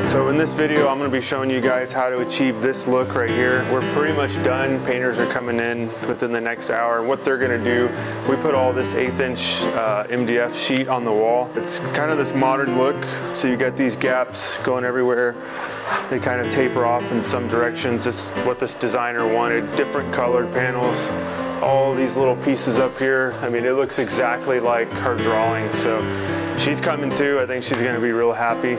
So in this video, I'm going to be showing you guys how to achieve this look right here. We're pretty much done. Painters are coming in within the next hour. What they're going to do, we put all this 1/8 inch MDF sheet on the wall. It's kind of this modern look. So you got these gaps going everywhere. They kind of taper off in some directions. This is what this designer wanted. Different colored panels. All these little pieces up here. I mean, it looks exactly like her drawing. So she's coming too. I think she's going to be real happy.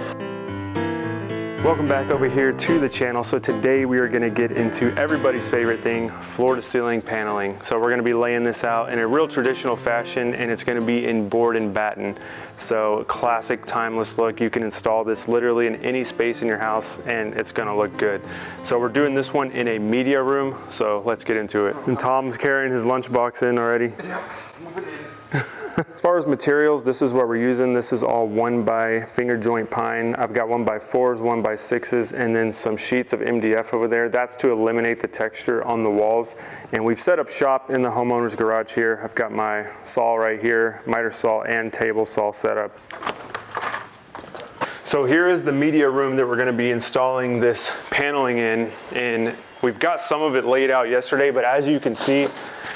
Welcome back over here to the channel. So today we are going to get into everybody's favorite thing, floor to ceiling paneling. So we're going to be laying this out in a real traditional fashion, and it's going to be in board and batten. So classic timeless look. You can install this literally in any space in your house and it's going to look good. So we're doing this one in a media room. So let's get into it. And Tom's carrying his lunchbox in already. As far as materials, this is what we're using. This is all 1x finger joint pine. I've got 1x4s, 1x6s, and then some sheets of MDF over there. That's to eliminate the texture on the walls. And we've set up shop in the homeowner's garage here. I've got my saw right here, miter saw and table saw set up. So here is the media room that we're going to be installing this paneling in. And we've got some of it laid out yesterday, but as you can see,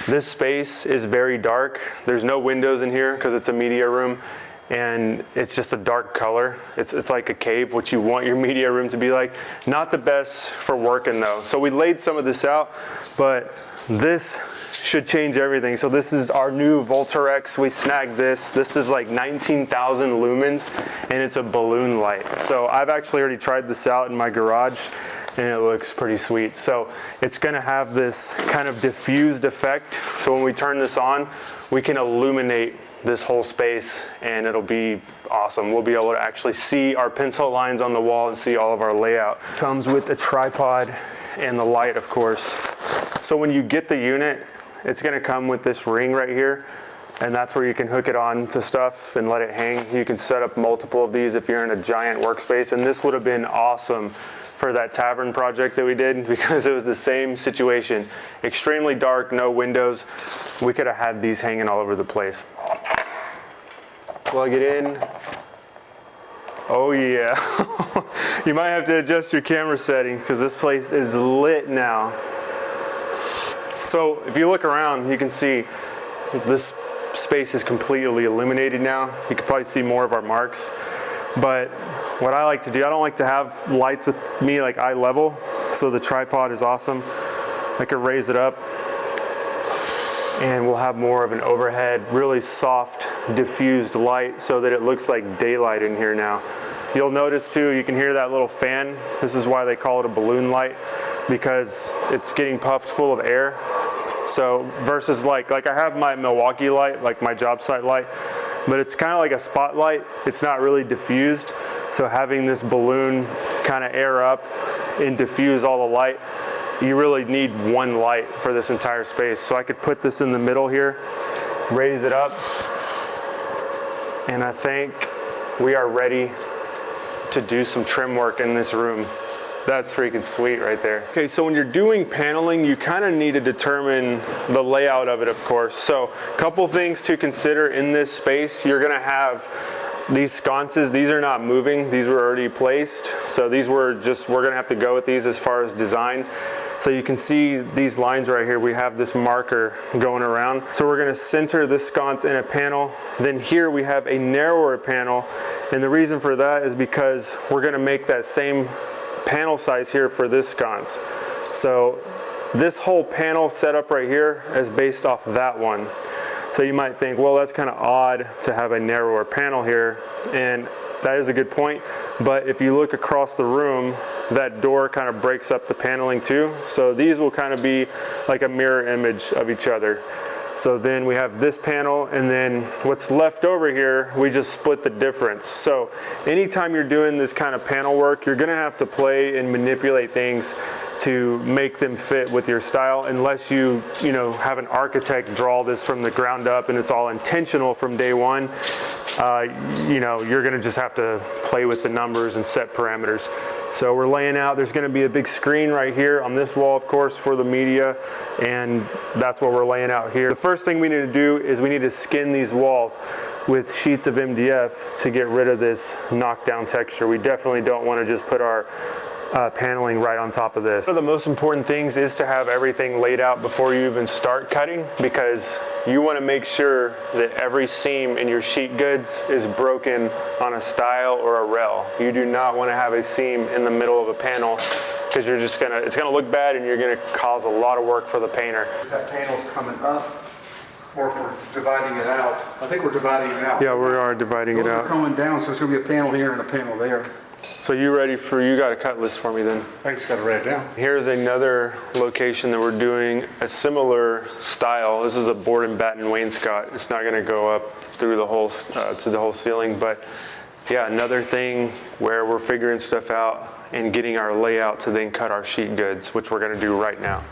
this space is very dark. There's no windows in here because it's a media room, and it's just a dark color. It's like a cave, what you want your media room to be like. Not the best for working though. So we laid some of this out, but this should change everything. So this is our new Voltarex. We snagged this. This is like 19,000 lumens, and it's a balloon light. So I've actually already tried this out in my garage, and it looks pretty sweet. So it's gonna have this kind of diffused effect. So when we turn this on, we can illuminate this whole space and it'll be awesome. We'll be able to actually see our pencil lines on the wall and see all of our layout. Comes with a tripod and the light, of course. So when you get the unit, it's gonna come with this ring right here, and that's where you can hook it on to stuff and let it hang. You can set up multiple of these if you're in a giant workspace, and this would have been awesome for that tavern project that we did because it was the same situation. Extremely dark, no windows. We could have had these hanging all over the place. Plug it in. Oh yeah. You might have to adjust your camera settings because this place is lit now. So if you look around, you can see this space is completely illuminated now. You can probably see more of our marks. But what I like to do, I don't like to have lights with me like eye level, so the tripod is awesome. I could raise it up and we'll have more of an overhead, really soft, diffused light so that it looks like daylight in here now. You'll notice too, you can hear that little fan. This is why they call it a balloon light, because it's getting puffed full of air. So versus like I have my Milwaukee light, like my job site light, but it's kind of like a spotlight. It's not really diffused. So having this balloon kind of air up and diffuse all the light, you really need one light for this entire space. So I could put this in the middle here, raise it up, and I think we are ready to do some trim work in this room. That's freaking sweet right there. Okay, so when you're doing paneling, you kind of need to determine the layout of it, of course. So a couple things to consider in this space. You're gonna have these sconces. These are not moving. These were already placed. So these were just, we're gonna have to go with these as far as design. So you can see these lines right here. We have this marker going around. So we're gonna center this sconce in a panel. Then here we have a narrower panel. And the reason for that is because we're gonna make that same panel size here for this sconce. So this whole panel setup right here is based off that one. So you might think, well, that's kind of odd to have a narrower panel here, and that is a good point. But if you look across the room, that door kind of breaks up the paneling too. So these will kind of be like a mirror image of each other. So then we have this panel, and then what's left over here, we just split the difference. So anytime you're doing this kind of panel work, you're gonna have to play and manipulate things to make them fit with your style, unless you have an architect draw this from the ground up and it's all intentional from day one. you know, you're gonna just have to play with the numbers and set parameters. So we're laying out, there's gonna be a big screen right here on this wall, of course, for the media, and that's what we're laying out here. The first thing we need to do is we need to skin these walls with sheets of MDF to get rid of this knockdown texture. We definitely don't wanna just put our paneling right on top of this. One of the most important things is to have everything laid out before you even start cutting, because you want to make sure that every seam in your sheet goods is broken on a stile or a rail. You do not want to have a seam in the middle of a panel, because you're just gonna, it's gonna look bad and you're gonna cause a lot of work for the painter. That panel's coming up, or if we're dividing it out. I think we're dividing it out. Yeah, we are dividing it out. Those are coming down, so it's gonna be a panel here and a panel there. So you ready for, you got a cut list for me then? I just gotta write it down. Here's another location that we're doing a similar style. This is a board and batten wainscot. It's not gonna go up through the whole, to the whole ceiling, but yeah, another thing where we're figuring stuff out and getting our layout to then cut our sheet goods, which we're gonna do right now.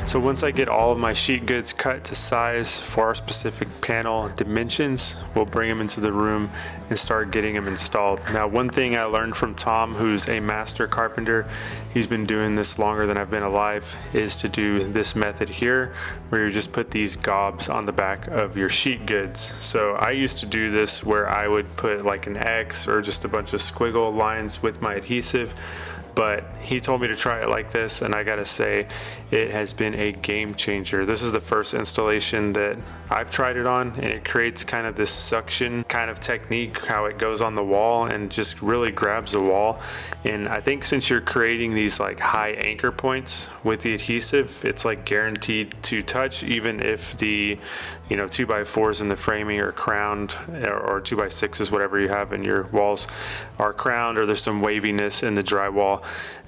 So once I get all of my sheet goods cut to size for our specific panel dimensions, we'll bring them into the room and start getting them installed. Now, one thing I learned from Tom, who's a master carpenter, he's been doing this longer than I've been alive, is to do this method here, where you just put these gobs on the back of your sheet goods. So I used to do this where I would put like an X or just a bunch of squiggle lines with my adhesive, but he told me to try it like this, and I gotta say, it has been a game changer. This is the first installation that I've tried it on, and it creates kind of this suction kind of technique, how it goes on the wall and just really grabs the wall. And I think since you're creating these like high anchor points with the adhesive, it's like guaranteed to touch, even if the, you know, 2x4s in the framing are crowned, or 2x6s, whatever you have in your walls are crowned, or there's some waviness in the drywall.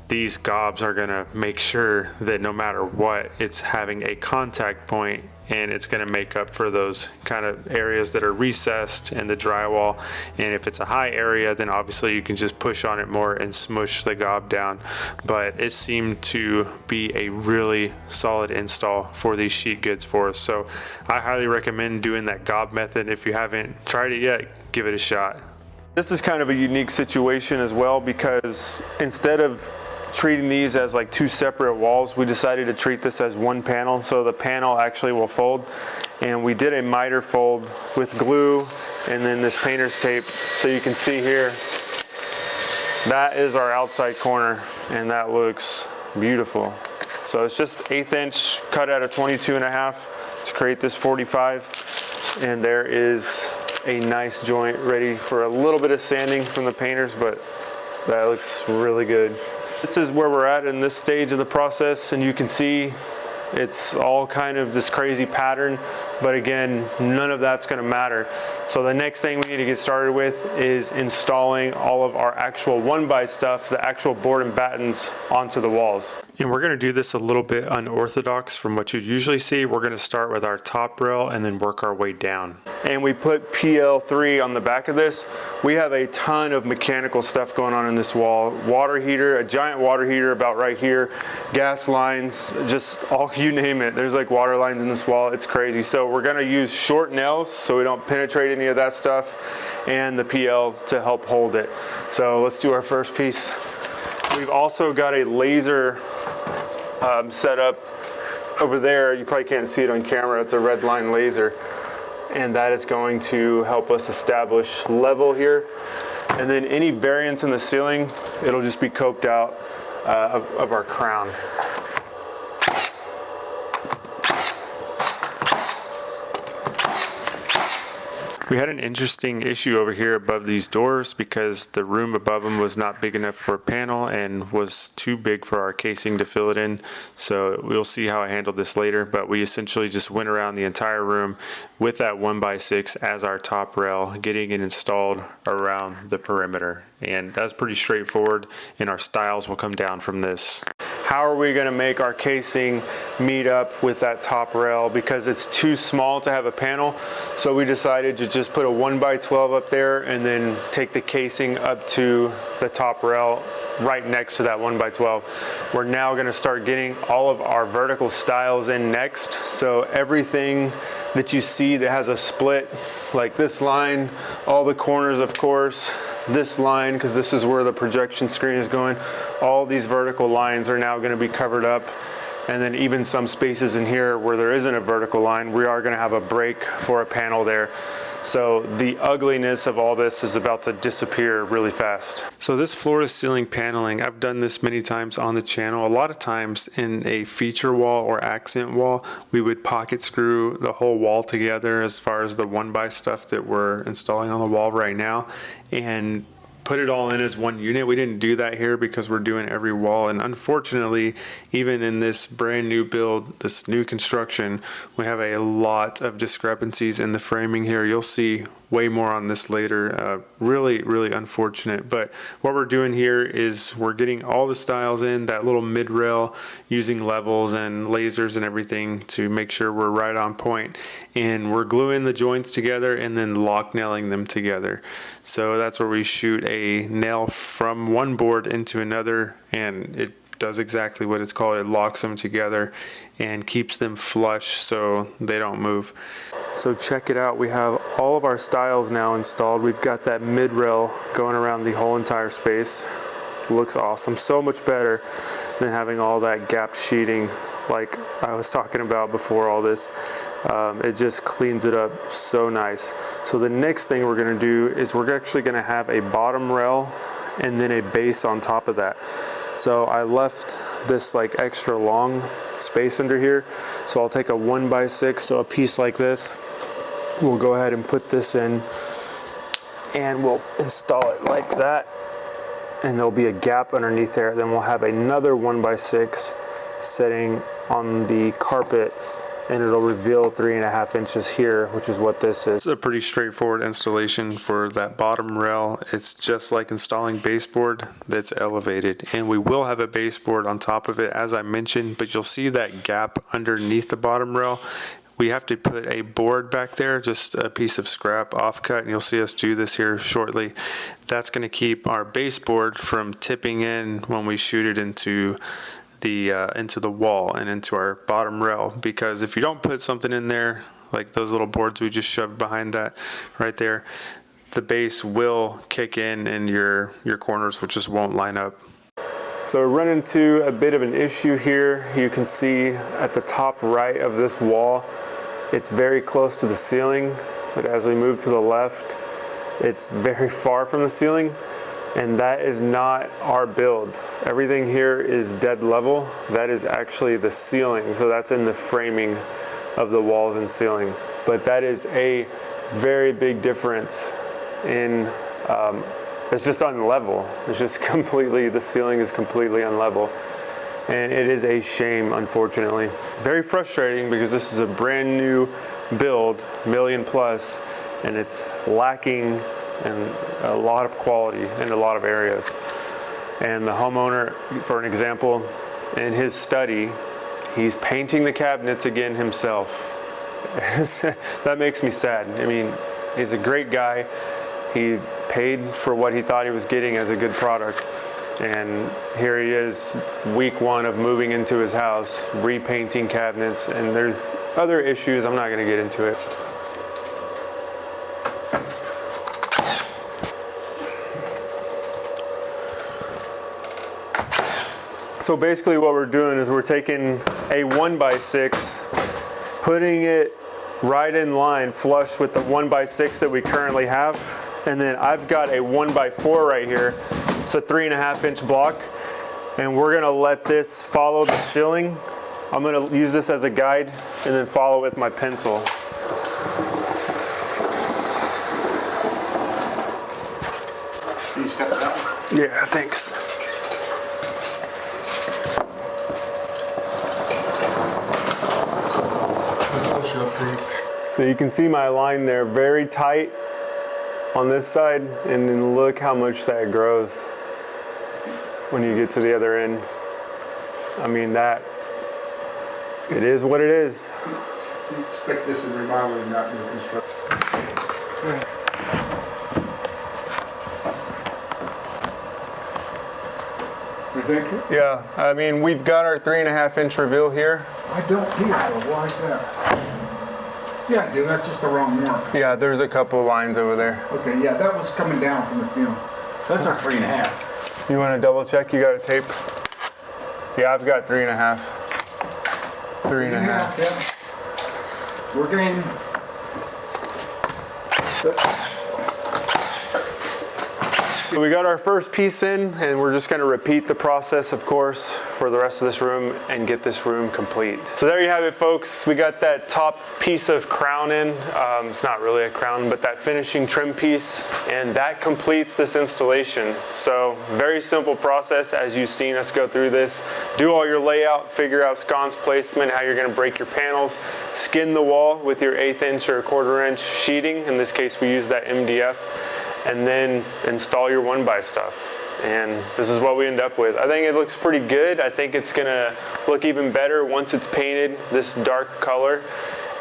These gobs are gonna make sure that no matter what, it's having a contact point, and it's gonna make up for those kind of areas that are recessed in the drywall. And if it's a high area, then obviously you can just push on it more and smush the gob down. But it seemed to be a really solid install for these sheet goods for us. So I highly recommend doing that gob method. If you haven't tried it yet, give it a shot. This is kind of a unique situation as well, because instead of treating these as like two separate walls, we decided to treat this as one panel. So the panel actually will fold, and we did a miter fold with glue and then this painter's tape. So you can see here, that is our outside corner, and that looks beautiful. So it's just 1/8 inch cut out of 22.5 to create this 45, and there is a nice joint ready for a little bit of sanding from the painters, but that looks really good. This is where we're at in this stage of the process, and you can see it's all kind of this crazy pattern, but again, none of that's gonna matter. So the next thing we need to get started with is installing all of our actual 1x stuff, the actual board and battens, onto the walls. And we're gonna do this a little bit unorthodox from what you'd usually see. We're gonna start with our top rail and then work our way down. And we put PL3 on the back of this. We have a ton of mechanical stuff going on in this wall. Water heater, a giant water heater about right here, gas lines, just all, you name it. There's like water lines in this wall, it's crazy. So we're gonna use short nails so we don't penetrate any of that stuff, and the PL to help hold it. So let's do our first piece. We've also got a laser set up over there. You probably can't see it on camera. It's a red line laser, and that is going to help us establish level here. And then any variance in the ceiling, it'll just be coped out of our crown. We had an interesting issue over here above these doors because the room above them was not big enough for a panel and was too big for our casing to fill it in. So we'll see how I handled this later, but we essentially just went around the entire room with that 1x6 as our top rail, getting it installed around the perimeter. And that's pretty straightforward, and our stiles will come down from this. how are we gonna make our casing meet up with that top rail, because it's too small to have a panel. So we decided to just put a 1x12 up there and then take the casing up to the top rail right next to that 1x12. We're now gonna start getting all of our vertical stiles in next. So everything that you see that has a split, like this line, all the corners of course, this line, because this is where the projection screen is going, all these vertical lines are now gonna be covered up. And then even some spaces in here where there isn't a vertical line, we are gonna have a break for a panel there. So the ugliness of all this is about to disappear really fast. So this floor to ceiling paneling, I've done this many times on the channel. A lot of times in a feature wall or accent wall, we would pocket screw the whole wall together as far as the 1x stuff that we're installing on the wall right now, and put it all in as one unit. We didn't do that here because we're doing every wall, and unfortunately, even in this brand new build, this new construction, we have a lot of discrepancies in the framing here. You'll see way more on this later. Really unfortunate, but what we're doing here is we're getting all the stiles in, that little mid rail, using levels and lasers and everything to make sure we're right on point, and we're gluing the joints together and then lock nailing them together. So that's where we shoot a nail from one board into another, and it does exactly what it's called. It locks them together and keeps them flush so they don't move. So check it out, we have all of our stiles now installed. We've got that mid rail going around the whole entire space. Looks awesome, so much better than having all that gapped sheeting like I was talking about before all this. It just cleans it up so nice. So the next thing we're gonna do is we're actually gonna have a bottom rail and then a base on top of that. So I left this like extra long space under here. So I'll take a 1x6, so a piece like this. We'll go ahead and put this in and we'll install it like that. And there'll be a gap underneath there. Then we'll have another 1x6 sitting on the carpet, and it'll reveal 3.5 inches here, which is what this is. It's a pretty straightforward installation for that bottom rail. It's just like installing baseboard that's elevated, and we will have a baseboard on top of it, as I mentioned, but you'll see that gap underneath the bottom rail. We have to put a board back there, just a piece of scrap offcut, and you'll see us do this here shortly. That's going to keep our baseboard from tipping in when we shoot it into the wall and into our bottom rail, because if you don't put something in there like those little boards we just shoved behind that right there, the base will kick in and your corners will just won't line up. So we're running into a bit of an issue here. You can see at the top right of this wall, it's very close to the ceiling, but as we move to the left, it's very far from the ceiling. And that is not our build. Everything here is dead level. That is actually the ceiling. So that's in the framing of the walls and ceiling. But that is a very big difference in, it's just unlevel. It's just completely, the ceiling is completely unlevel. And it is a shame, unfortunately. Very frustrating because this is a brand new build, million plus, and it's lacking and a lot of quality in a lot of areas. And the homeowner, for an example, in his study, he's painting the cabinets again himself. That makes me sad. I mean, he's a great guy. He paid for what he thought he was getting as a good product. And here he is, week one of moving into his house, repainting cabinets, and there's other issues. I'm not gonna get into it. So basically what we're doing is we're taking a 1x6, putting it right in line flush with the 1x6 that we currently have. And then I've got a 1x4 right here. It's a 3.5 inch block. And we're gonna let this follow the ceiling. I'm gonna use this as a guide and then follow with my pencil. Can you step it out? Yeah, thanks. So you can see my line there, very tight on this side, and then look how much that grows when you get to the other end. I mean, that, it is what it is. You expect this in remodeling, not new construction. You think? Yeah, I mean, we've got our 3.5 inch reveal here. I don't hear it. Why is that? Yeah, I do. That's just the wrong mark. Yeah, there's a couple lines over there. Okay, yeah, that was coming down from the ceiling. That's our 3.5. You want to double check? You got it taped? Yeah, I've got 3.5. 3.5. Yeah. We're game. We got our first piece in, and we're just going to repeat the process, of course, for the rest of this room and get this room complete. So there you have it, folks. We got that top piece of crown in. It's not really a crown, but that finishing trim piece, and that completes this installation. So very simple process as you've seen us go through this. Do all your layout, figure out sconce placement, how you're going to break your panels, skin the wall with your 1/8 inch or 1/4 inch sheeting. In this case, we use that MDF. And then install your 1x stuff. And this is what we end up with. I think it looks pretty good. I think it's gonna look even better once it's painted this dark color.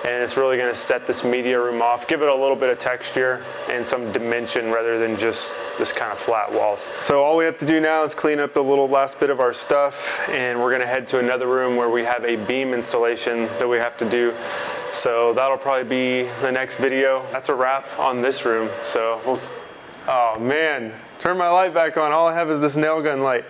And it's really gonna set this media room off, give it a little bit of texture and some dimension rather than just this kind of flat walls. So all we have to do now is clean up the little last bit of our stuff, and we're gonna head to another room where we have a beam installation that we have to do. So that'll probably be the next video. That's a wrap on this room. So oh man, turn my light back on. All I have is this nail gun light.